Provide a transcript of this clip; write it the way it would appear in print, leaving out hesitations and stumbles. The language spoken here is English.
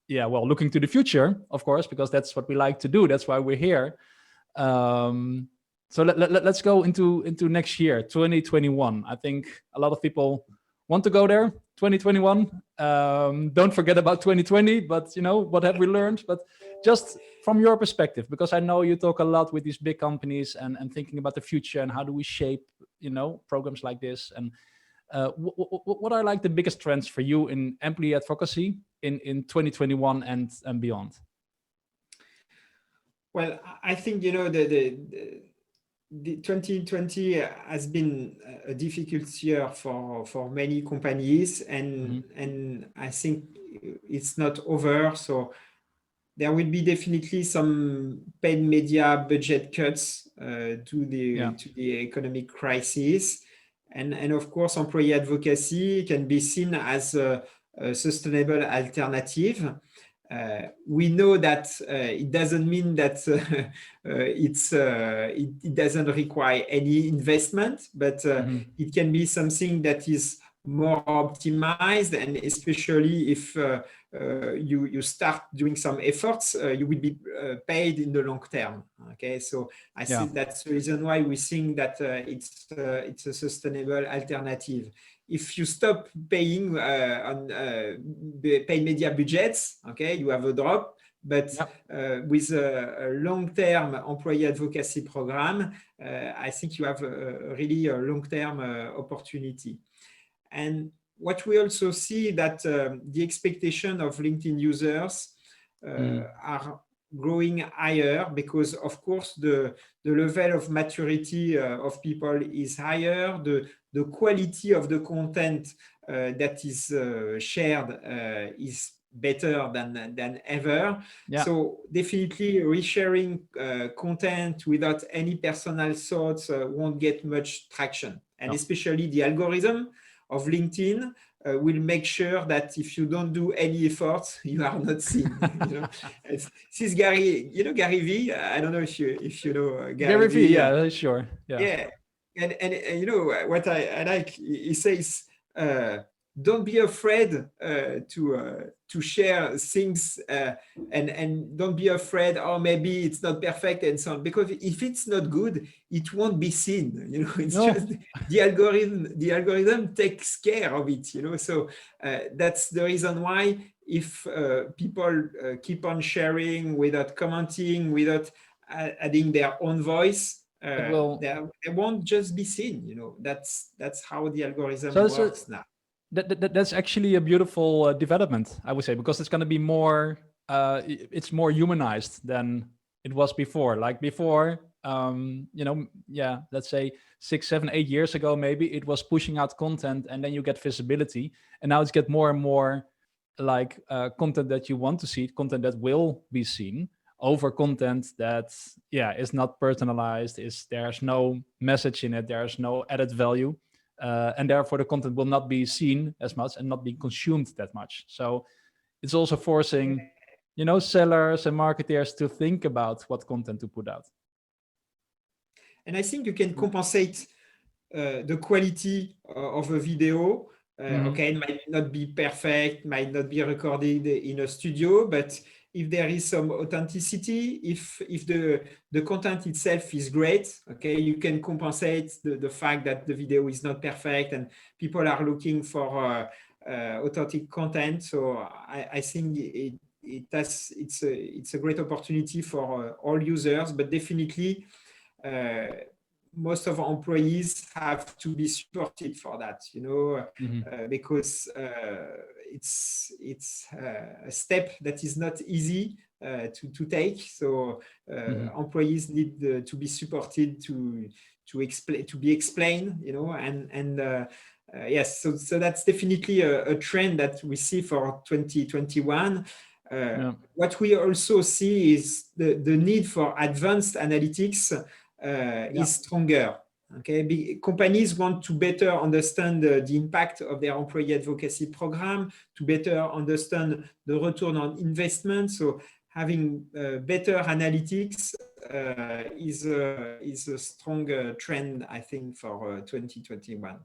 yeah, well, looking to the future, of course, because that's what we like to do. That's why we're here. So let's go into next year, 2021. I think a lot of people want to go there. 2021. Don't forget about 2020. But what have we learned? But just from your perspective, because I know you talk a lot with these big companies and thinking about the future and how do we shape programs like this. And what are like the biggest trends for you in employee advocacy in 2021 and beyond? Well, I think the 2020 has been a difficult year for many companies, and I think it's not over. So there will be definitely some paid media budget cuts to the economic crisis, and of course, employee advocacy can be seen as a sustainable alternative. We know that it doesn't mean that it doesn't require any investment, but it can be something that is more optimized, and especially if you start doing some efforts, you will be paid in the long term. Okay, so I think that's the reason why we think that it's a sustainable alternative. If you stop paying on paid media budgets, okay, you have a drop. But with a long-term employee advocacy program, I think you have really a long-term opportunity. And what we also see that the expectation of LinkedIn users are growing higher because, of course, the level of maturity of people is higher. The quality of the content that is shared is better than ever. So definitely resharing content without any personal thoughts won't get much traction. And especially the algorithm of LinkedIn will make sure that if you don't do any efforts, you are not seen. This is Gary V. I don't know if you know Gary V. Yeah, sure. Yeah. And you know what I like, he says, don't be afraid to share things, and don't be afraid, oh, maybe it's not perfect and so on, because if it's not good, it won't be seen. It's just the algorithm takes care of it. So that's the reason why if people keep on sharing without commenting, without adding their own voice, they won't just be seen. That's how the algorithm works now. That's actually a beautiful development, I would say, because it's going to be more it's more humanized than it was before. Like before, let's say 6, 7, 8 years ago, maybe it was pushing out content and then you get visibility, and now it's get more and more like content that you want to see, content that will be seen, over content that is not personalized, there's no message in it, there's no added value, and therefore the content will not be seen as much and not be consumed that much. So it's also forcing sellers and marketers to think about what content to put out. And I think you can compensate the quality of a video. Okay, it might not be perfect, might not be recorded in a studio, but if there is some authenticity, if the content itself is great, okay, you can compensate the fact that the video is not perfect and people are looking for authentic content. So I think it's a great opportunity for all users, but definitely most of our employees have to be supported for that, because it's a step that is not easy to take. So employees need to be supported to be explained, and yes, so that's definitely a trend that we see for 2021. What we also see is the need for advanced analytics is stronger. Okay, companies want to better understand the impact of their employee advocacy program, to better understand the return on investment. So having better analytics is a strong trend, I think, for 2021.